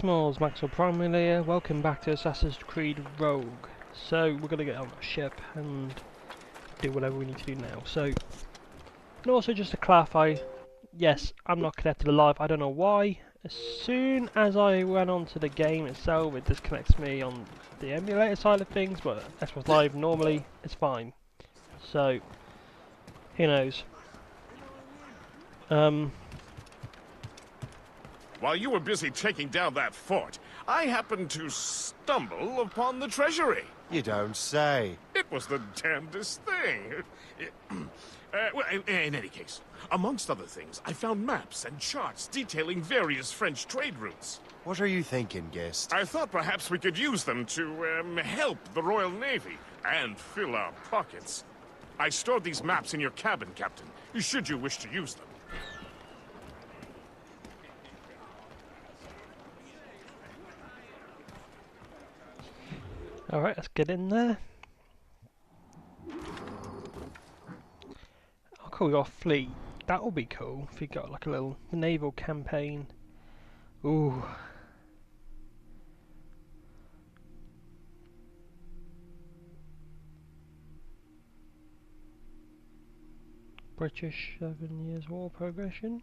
Maximals, Maximal Primal here. Welcome back to Assassin's Creed Rogue. So we're gonna get on a ship and do whatever we need to do now. So, and also just to clarify, yes, I'm not connected live. I don't know why. As soon as I went onto the game itself, it disconnects me on the emulator side of things. But Xbox Live normally it's fine. So, who knows? While you were busy taking down that fort, I happened to stumble upon the treasury. You don't say. It was the damnedest thing. Well, in any case, amongst other things, I found maps and charts detailing various French trade routes. What are you thinking, guest? I thought perhaps we could use them to help the Royal Navy and fill our pockets. I stored these maps in your cabin, Captain, should you wish to use them. Alright, let's get in there. Oh cool, we got a fleet. That would be cool if we got like a little naval campaign. Ooh. British 7 years war progression.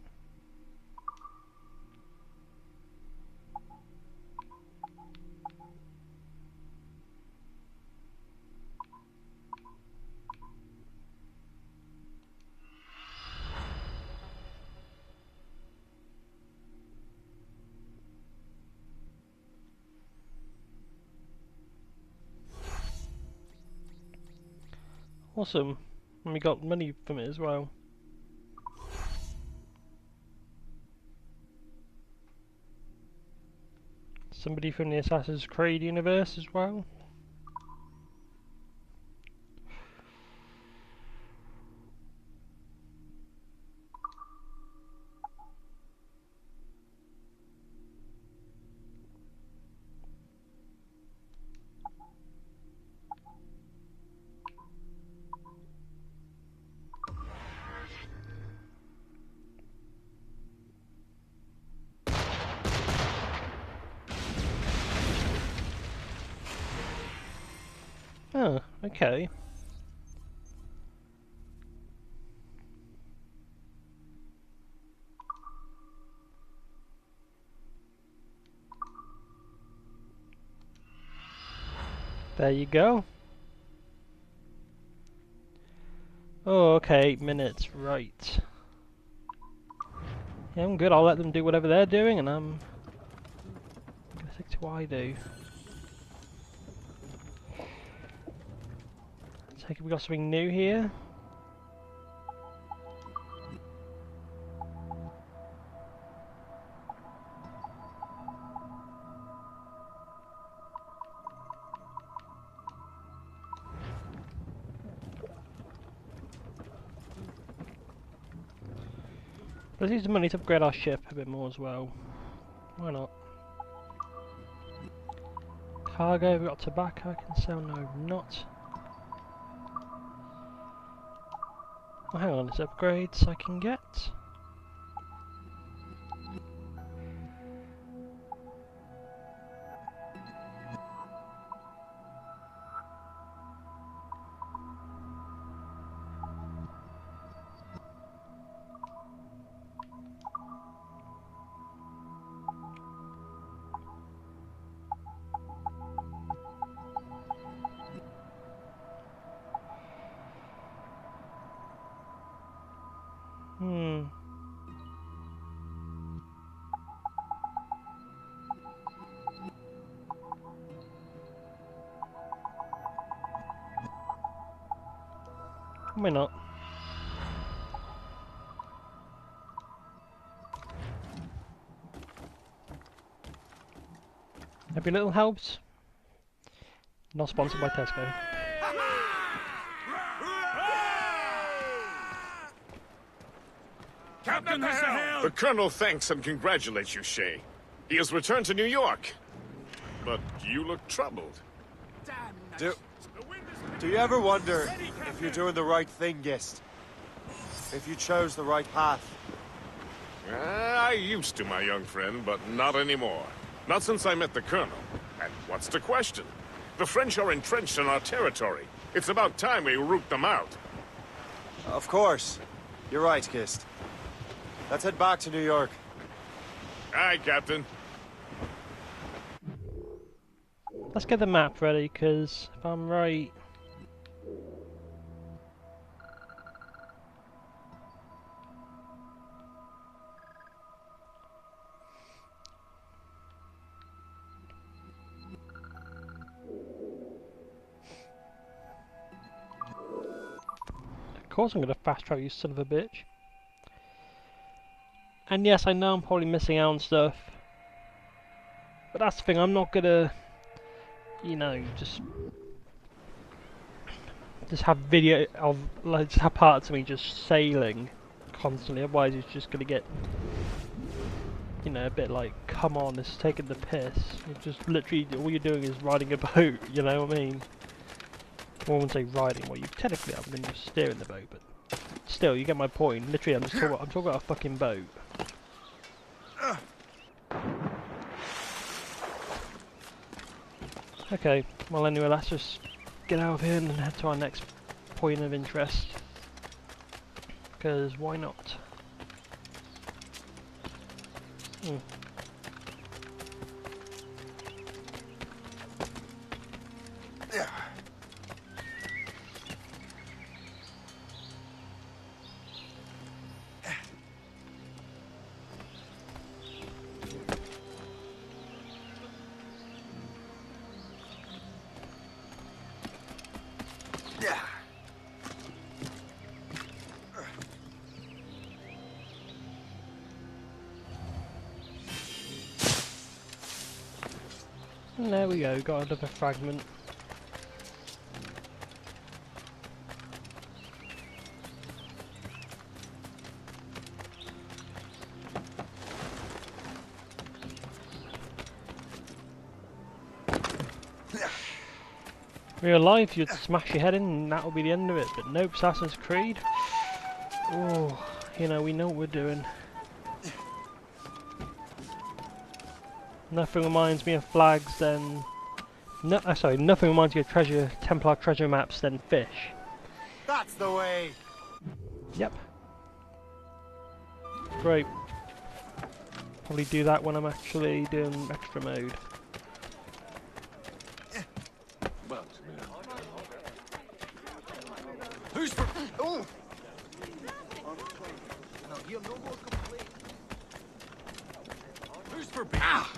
Awesome, and we got money from it as well. Somebody from the Assassin's Creed universe as well. Oh, okay. There you go. Oh, okay, 8 minutes, right. Yeah, I'm good, I'll let them do whatever they're doing and I'm gonna stick to what I do. Take it we got something new here. Let's use the money to upgrade our ship a bit more as well. Why not? Cargo, we got tobacco I can sell, no not. Oh, hang on, there's upgrades I can get. Why not? Every little helps. Not sponsored by Tesco. Captain, the Colonel thanks and congratulates you, Shay. He has returned to New York. But you look troubled. Do you ever wonder if you're doing the right thing, guest? If you chose the right path? I used to, my young friend, but not anymore. Not since I met the Colonel. And what's the question? The French are entrenched in our territory. It's about time we root them out. Of course. You're right, Gist. Let's head back to New York. Aye, Captain. Let's get the map ready, because if I'm right... Of course I'm going to fast travel, you son of a bitch. And yes, I know I'm probably missing out on stuff. But that's the thing, I'm not going to... You know, just have video of, like, just have parts of me just sailing constantly, otherwise it's just gonna get, you know, a bit like, come on, this is taking the piss. You're just literally, all you're doing is riding a boat, you know what I mean? Well, I wouldn't say riding, well you technically have been just steering the boat, but still, you get my point. Literally, I'm talking about a fucking boat. Okay, well anyway, let's just get out of here and head to our next point of interest. Because why not? Yeah. And there we go, got another fragment. Real life, you'd smash your head in and that would be the end of it, but nope, Assassin's Creed. Oh, you know, we know what we're doing. Nothing reminds me of flags than... No, sorry, nothing reminds me of Templar treasure maps than fish. That's the way! Yep. Great. Probably do that when I'm actually doing extra mode. Who's for... Oh! Who's for... Ah!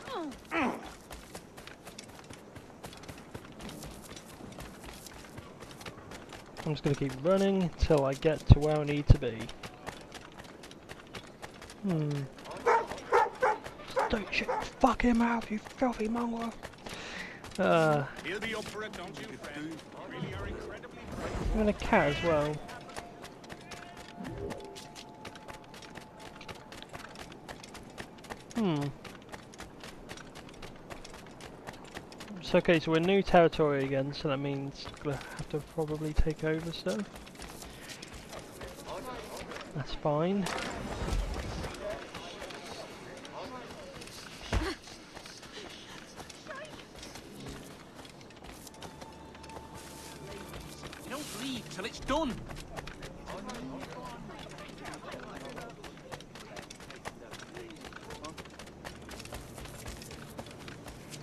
I'm just going to keep running until I get to where I need to be. Don't shut your fucking mouth, you filthy mongrel! He'll be up for it, don't you, friend? Really are incredibly brave. I'm in a cat as well. It's okay, so we're new territory again, so that means we're gonna have to probably take over stuff. That's fine. Don't leave till it's done.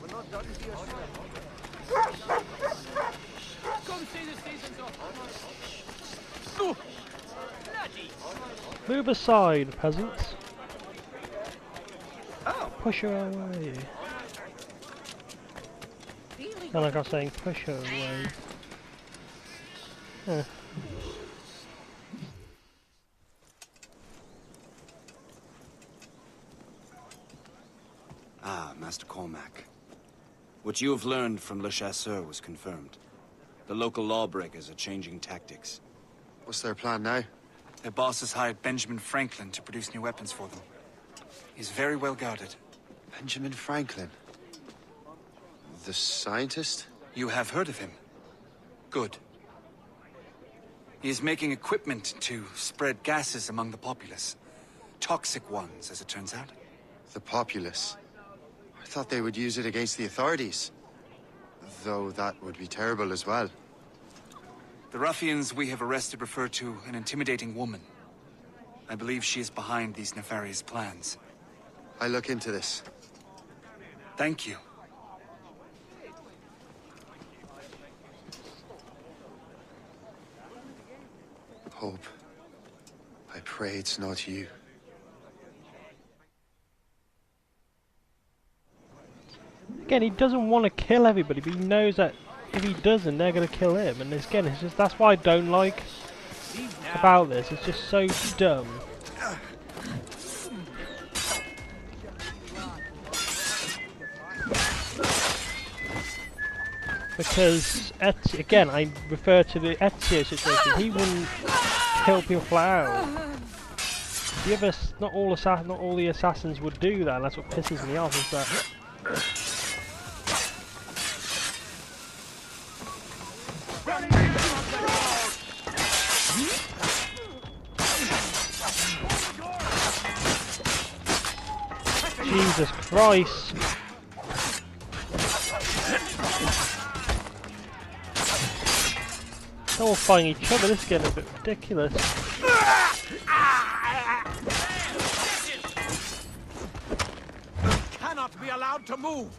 We're not done here, come see the season's up. Oh, bloody. Move aside, peasants. Oh. Push her away. And like I was saying, push her away. Ah, Master Cormac. What you have learned from Le Chasseur was confirmed. The local lawbreakers are changing tactics. What's their plan now? Their boss has hired Benjamin Franklin to produce new weapons for them. He's very well guarded. Benjamin Franklin? The scientist? You have heard of him? Good. He is making equipment to spread gases among the populace. Toxic ones, as it turns out. The populace? Are thought they would use it against the authorities. Though that would be terrible as well. The ruffians we have arrested refer to an intimidating woman. I believe she is behind these nefarious plans. I'll look into this. Thank you. Hope. I pray it's not you. Again, he doesn't want to kill everybody, but he knows that if he doesn't, they're going to kill him. And again, it's just that's why I don't like about this. It's just so dumb. Because again, I refer to the Ezio situation. He wouldn't kill people flat out. The other, not all the assassins would do that. And that's what pisses me off. Is that. Jesus Christ! They're all fighting each other. This is getting a bit ridiculous. Cannot be allowed to move.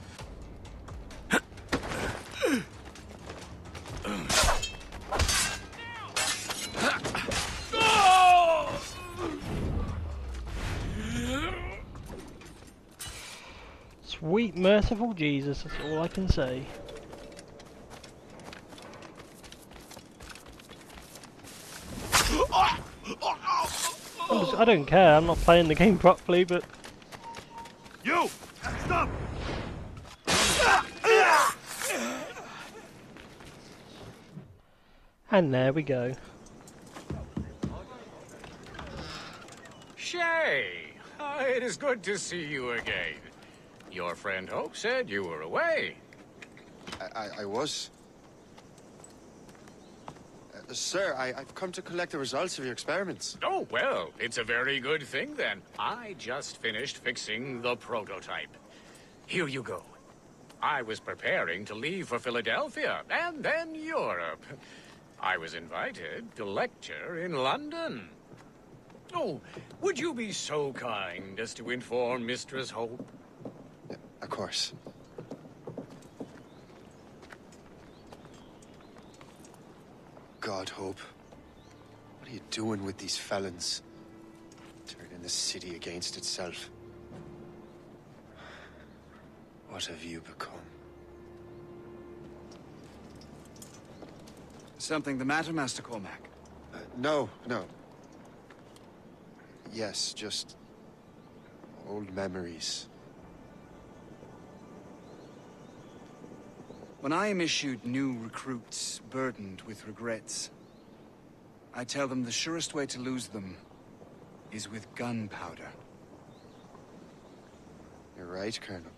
Sweet merciful Jesus, that's all I can say. I don't care, I'm not playing the game properly, but... You! Stop! And there we go. Shay! It is good to see you again. Your friend Hope said you were away. I was. Sir, I've come to collect the results of your experiments. Oh, well, it's a very good thing then. I just finished fixing the prototype. Here you go. I was preparing to leave for Philadelphia and then Europe. I was invited to lecture in London. Oh, would you be so kind as to inform Mistress Hope? Yeah, of course. God, Hope. What are you doing with these felons? Turning the city against itself. What have you become? Something the matter, Master Cormac? No. Yes, just... old memories. When I am issued new recruits burdened with regrets, I tell them the surest way to lose them is with gunpowder. You're right, Colonel.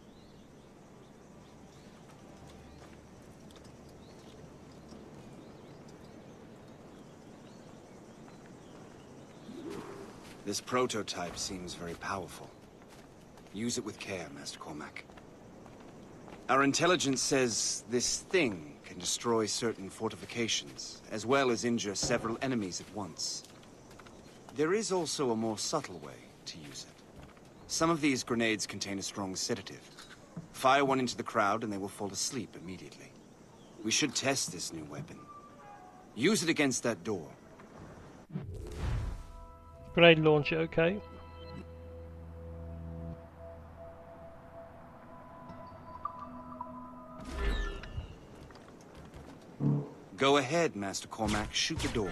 This prototype seems very powerful. Use it with care, Master Cormac. Our intelligence says this thing can destroy certain fortifications, as well as injure several enemies at once. There is also a more subtle way to use it. Some of these grenades contain a strong sedative. Fire one into the crowd and they will fall asleep immediately. We should test this new weapon. Use it against that door. Grenade launcher, okay. Go ahead, Master Cormac. Shoot the door.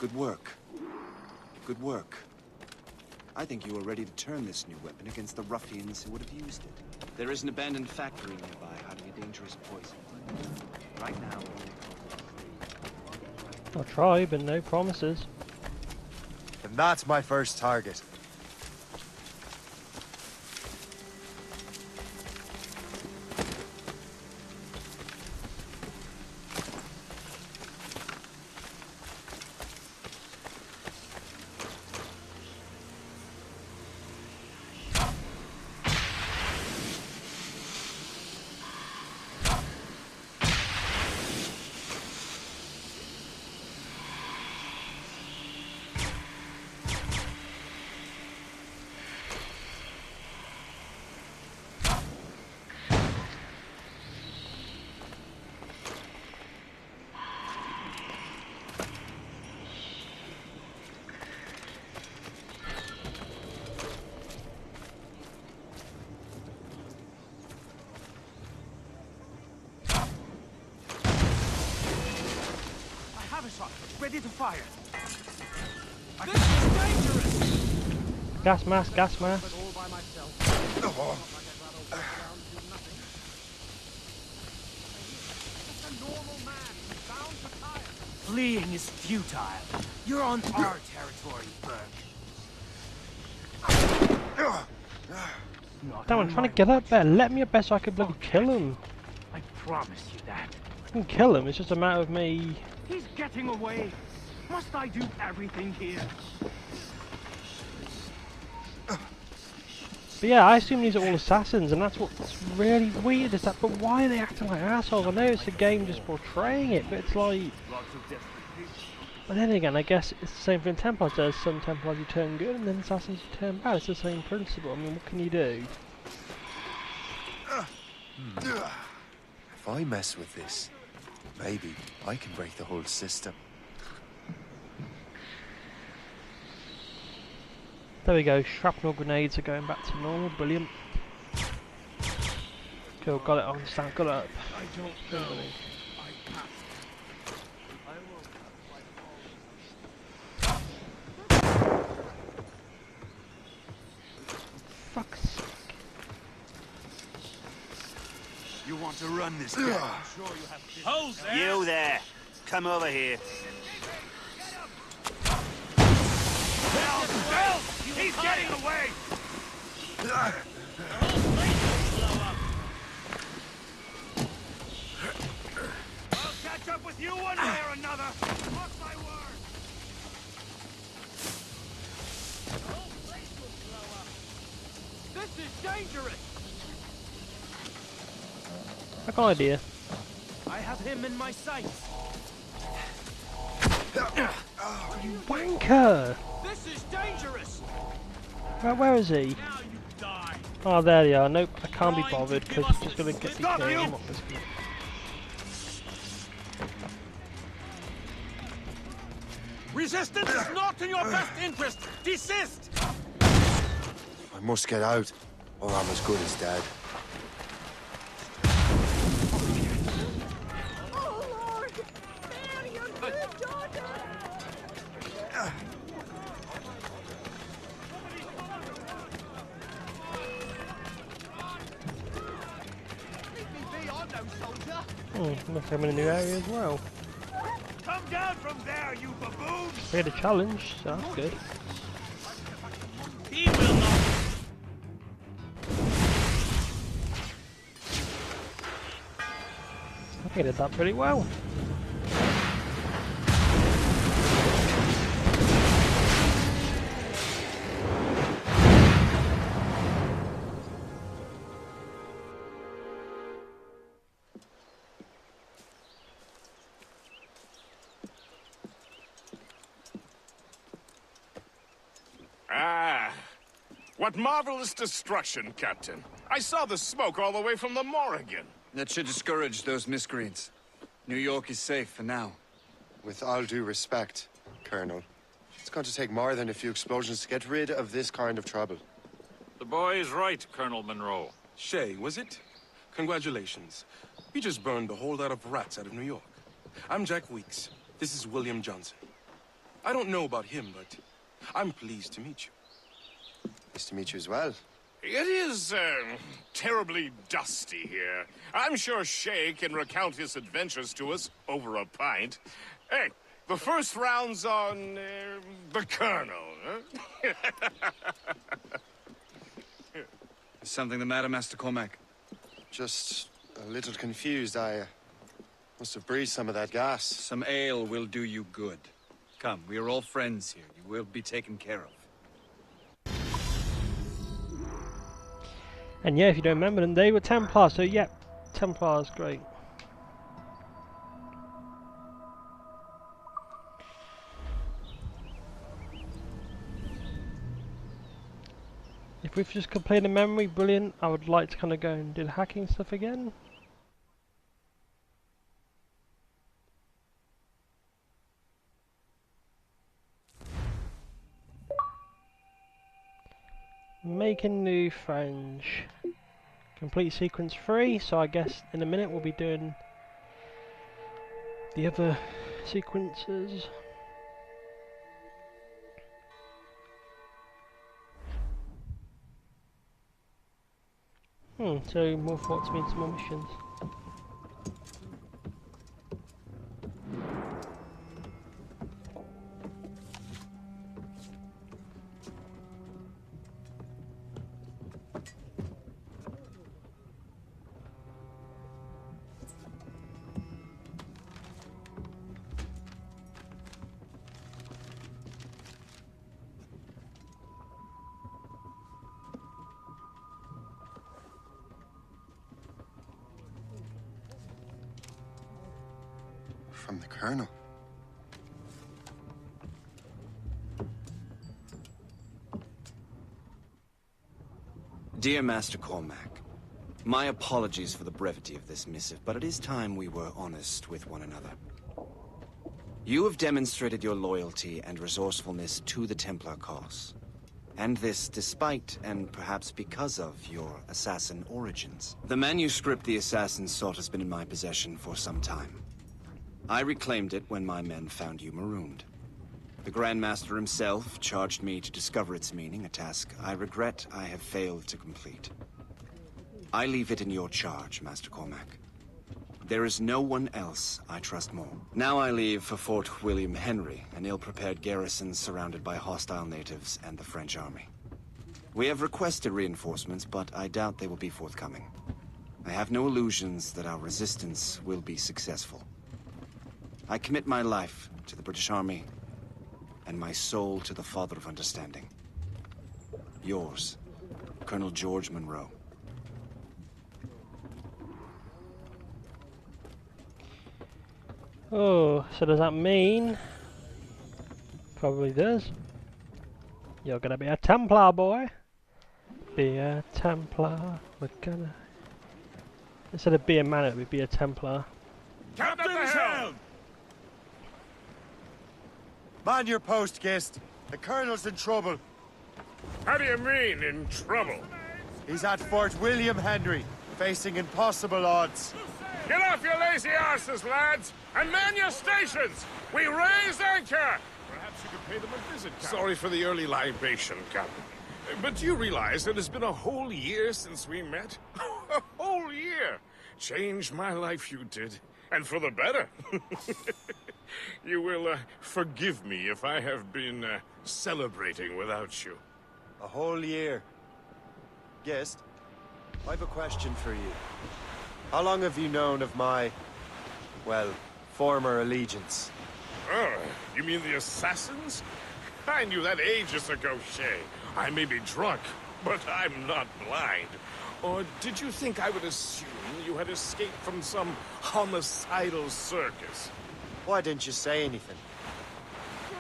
Good work. Good work. I think you are ready to turn this new weapon against the ruffians who would have used it. There is an abandoned factory nearby hiding a dangerous poison. Right now, I'll try, but no promises. And that's my first target. Ready to fire. This is dangerous! Gas mask, gas mask. But all by myself. Just a normal man who's bound to tire. Fleeing is futile. You're on our territory, Burke. Damn, I'm trying to get up there. Let me up there so I can bloody kill him. I promise you that. I can kill him, it's just a matter of me. He's getting away. Must I do everything here? But yeah, I assume these are all assassins, and that's what's really weird is that, but why are they acting like assholes? I know it's a game just portraying it, but it's like... But then again, I guess it's the same thing Templars does. Some Templars you turn good, and then assassins you turn bad. It's the same principle. I mean, what can you do? If I mess with this, maybe I can break the whole system. There we go, shrapnel grenades are going back to normal, brilliant. Cool, got it on stand, got it up. I don't know. I can't. Fuck's sake. You want to run this game? Hold there! You there! Come over here. Help! He's getting away! I'll catch up with you one way or another! Mark my word! The whole place will blow up! This is dangerous! I got an idea. I have him in my sights! Wanker! This is dangerous! Where is he? Now you die! Oh, there they are. Nope, I can't be bothered because he's just going to get me Stop killed. you! I'm not risking it. Resistance is not in your best interest! Desist! I must get out, or I'm as good as dead. Oh, Lord! Spare your good daughter! Oh, looks like I'm in a new area as well. Come down from there, you baboon! We had a challenge, so that's good. He will not! I think I did that pretty well. Ah, what marvelous destruction, Captain. I saw the smoke all the way from the Morrigan. That should discourage those miscreants. New York is safe for now. With all due respect, Colonel, it's going to take more than a few explosions to get rid of this kind of trouble. The boy is right, Colonel Monroe. Shay, was it? Congratulations. You just burned a whole lot of rats out of New York. I'm Jack Weeks. This is William Johnson. I don't know about him, but I'm pleased to meet you. Nice to meet you as well. It is, terribly dusty here. I'm sure Shay can recount his adventures to us over a pint. Hey, the first round's on, the Colonel, huh? Is something the matter, Master Cormac? Just a little confused. I must have breathed some of that gas. Some ale will do you good. Come, we are all friends here. You will be taken care of. And yeah, if you don't remember them, they were Templars, so yeah, Templars, great. If we've just completed a memory, brilliant. I would like to kind of go and do the hacking stuff again. Making new friends. Complete sequence 3, so I guess in a minute we'll be doing the other sequences. So more forts means more missions. From the Colonel. Dear Master Cormac, my apologies for the brevity of this missive, but it is time we were honest with one another. You have demonstrated your loyalty and resourcefulness to the Templar cause. And this despite, and perhaps because of, your assassin origins. The manuscript the assassin sought has been in my possession for some time. I reclaimed it when my men found you marooned. The Grand Master himself charged me to discover its meaning, a task I regret I have failed to complete. I leave it in your charge, Master Cormac. There is no one else I trust more. Now I leave for Fort William Henry, an ill-prepared garrison surrounded by hostile natives and the French army. We have requested reinforcements, but I doubt they will be forthcoming. I have no illusions that our resistance will be successful. I commit my life to the British Army, and my soul to the Father of Understanding. Yours, Colonel George Monroe. Oh, so does that mean? Probably does. You're gonna be a Templar, boy. Be a Templar. We're gonna. Instead of be a man, it would be a Templar. Captain's helm! Man your post, Gist. The Colonel's in trouble. How do you mean, in trouble? He's at Fort William Henry, facing impossible odds. Get off your lazy arses, lads, and man your stations! We raise anchor! Perhaps you could pay them a visit, Captain. Sorry for the early libation, Captain. But do you realize it has been a whole year since we met? A whole year! Changed my life, you did. And for the better. You will forgive me if I have been celebrating without you. A whole year. Gist, I have a question for you. How long have you known of my, well, former allegiance? Oh, you mean the assassins? I knew that ages ago, Shay. I may be drunk, but I'm not blind. Or did you think I would assume you had escaped from some homicidal circus? Why didn't you say anything?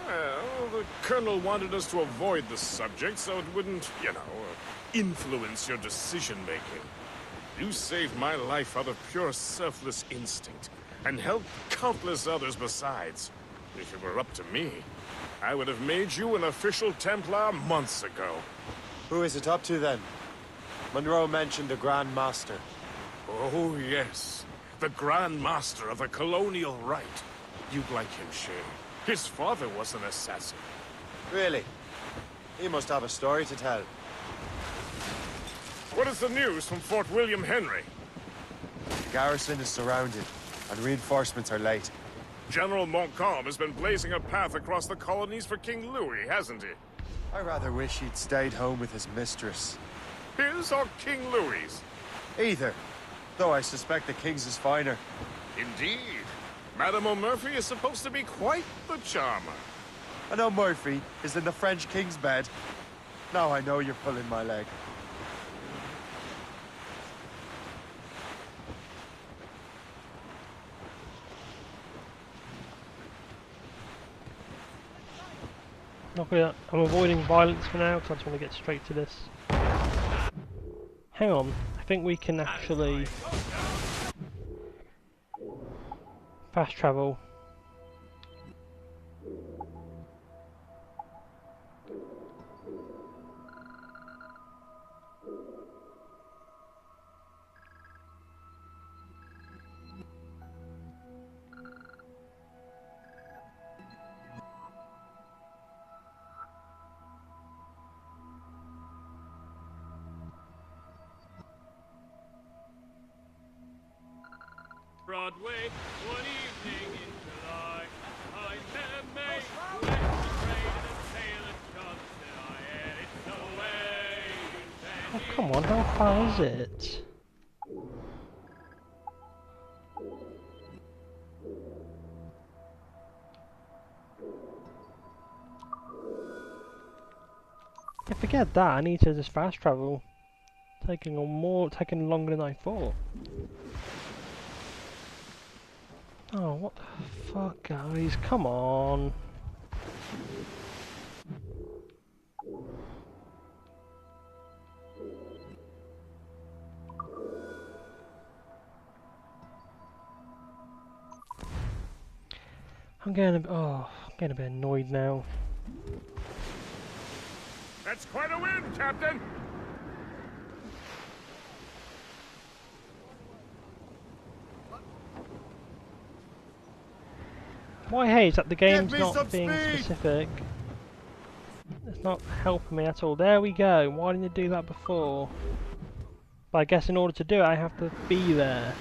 Well, the Colonel wanted us to avoid the subject so it wouldn't, influence your decision-making. You saved my life out of pure selfless instinct, and helped countless others besides. If it were up to me, I would have made you an official Templar months ago. Who is it up to then? Monroe mentioned the Grand Master. Oh, yes. The Grand Master of the Colonial Rite. You'd like him, Shay. His father was an assassin. Really? He must have a story to tell. What is the news from Fort William Henry? The garrison is surrounded, and reinforcements are late. General Montcalm has been blazing a path across the colonies for King Louis, hasn't he? I rather wish he'd stayed home with his mistress. His or King Louis's? Either, though I suspect the King's is finer. Indeed. Madame O'Murphy is supposed to be quite the charmer. I know Murphy is in the French King's bed. Now I know you're pulling my leg. I'm avoiding violence for now because I just want to get straight to this. Hang on, I think we can actually fast travel. Broadway, one evening in July. I met a maid who left the trade in a sailor shop. Said I had it no way. Oh, come on, how far is it? Yeah, forget that, I need to just fast travel. Taking longer than I thought. Oh, what the fuck, guys? Come on. I'm getting a bit annoyed now. That's quite a win, Captain! What I hate is that the game's me not some being speed! specific. It's not helping me at all. There we go. Why didn't you do that before? But I guess in order to do it, I have to be there.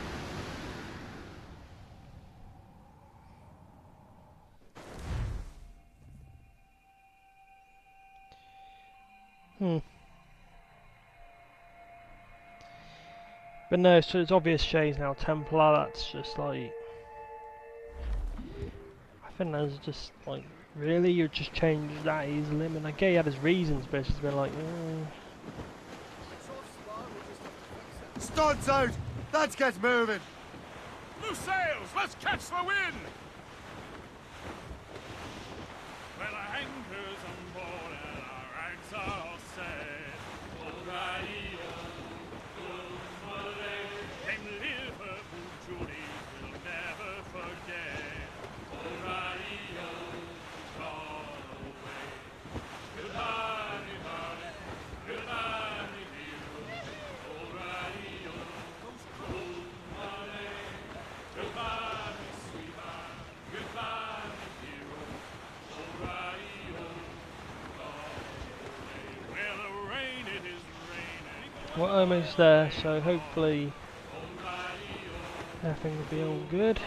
But no, so it's obvious Shay's now Templar. That's just like... I think that's just like... Really? You just changed that easily? I mean, I get he had his reasons, but it's just been like... Studs out! Let's get moving! Loose sails! Let's catch the wind! Well, our anchor's on board and our rags are all set. Alrighty, them Liverpool Judies we'll never forget. Alrighty, gone away. Goodbye, darling. Goodbye, dear. Alrighty, goodbye, sweetheart. Goodbye, dear. Alrighty, gone away. Well, the rain, it is raining. We're almost there, so hopefully... everything will be all good.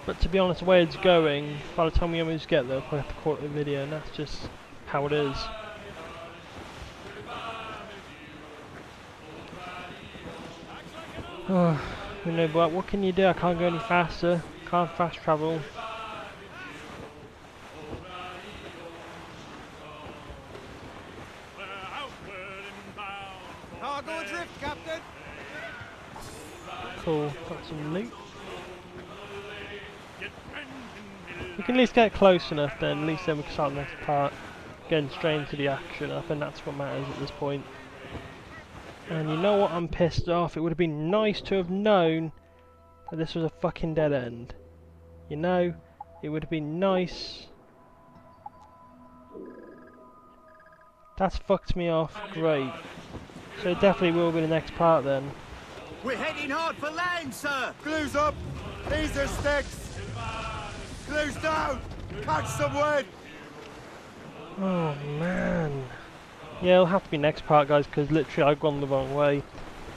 But to be honest, the way it's going, by the time we almost get there, I'll probably have to call it a video, and that's just how it is. Oh, you know, but what can you do? I can't go any faster. Can't fast travel. Cargo adrift, Captain! Cool, got some loot. We can at least get close enough then, at least then we can start the next part. Getting straight into the action, I think that's what matters at this point. And you know what, I'm pissed off. It would have been nice to have known that this was a fucking dead end. You know, it would have been nice. That's fucked me off, great. So it definitely will be the next part then. We're heading hard for land, sir! Glues up! These are sticks! Glues down! Catch some wind! Oh man. Yeah, it'll have to be next part, guys, because literally I've gone the wrong way.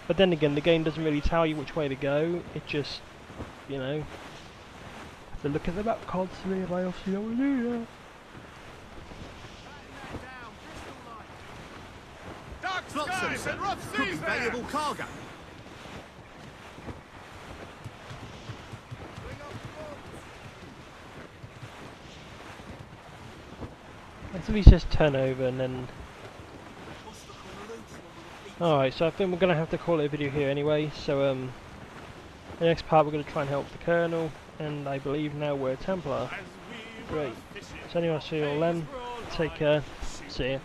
But then again, the game doesn't really tell you which way to go. It just, you know, have to look at the map constantly, and I obviously don't want to do that. Dark skies and rough Could be seas there! valuable cargo. Let's at least just turn over and then... Alright, so I think we're going to have to call it a video here anyway, so the next part we're going to try and help the Colonel, and I believe now we're Templar. Great. So anyway, I'll see you all then, take care, see ya.